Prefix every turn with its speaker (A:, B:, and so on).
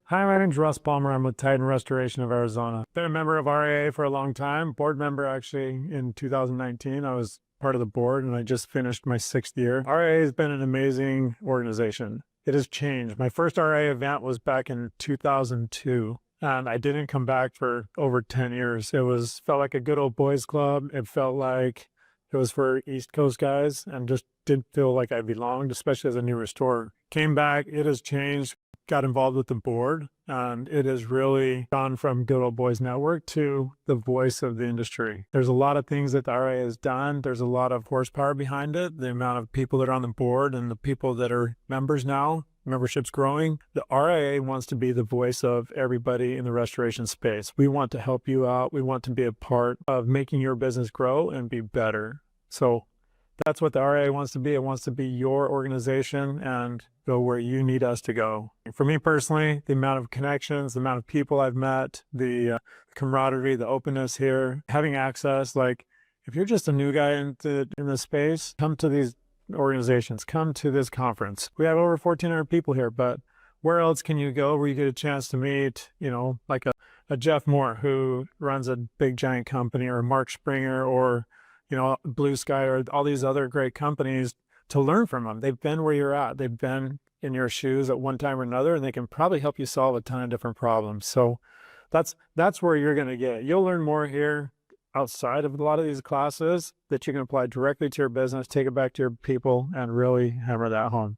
A: Hi, my name's Russ Palmer. I'm with Titan Restoration of Arizona. Been a member of RIA for a long time, board member actually in 2019. I was part of the board and I just finished my 6th year. RIA has been an amazing organization. It has changed. My first RIA event was back in 2002 and I didn't come back for over 10 years. Felt like a good old boys club. It felt like it was for East Coast guys and just didn't feel like I belonged, especially as a new restorer. Came back, it has changed. Got involved with the board, and it has really gone from good old boys network to the voice of the industry. There's a lot of things that the RIA has done. There's a lot of horsepower behind it. The amount of people that are on the board and the people that are members now, membership's growing. The RIA wants to be the voice of everybody in the restoration space. We want to help you out. We want to be a part of making your business grow and be better. So that's what the RIA wants to be. It wants to be your organization and go where you need us to go. For me personally, the amount of connections, the amount of people I've met, the camaraderie, the openness here, having access, like if you're just a new guy in the space, come to these organizations, come to this conference. We have over 1,400 people here, but where else can you go where you get a chance to meet, like a Jeff Moore who runs a big giant company, or Mark Springer, or Blue Sky, or all these other great companies, to learn from them. They've been where you're at. They've been in your shoes at one time or another, and they can probably help you solve a ton of different problems. So that's where you're going to get. You'll learn more here outside of a lot of these classes that you can apply directly to your business, take it back to your people, and really hammer that home.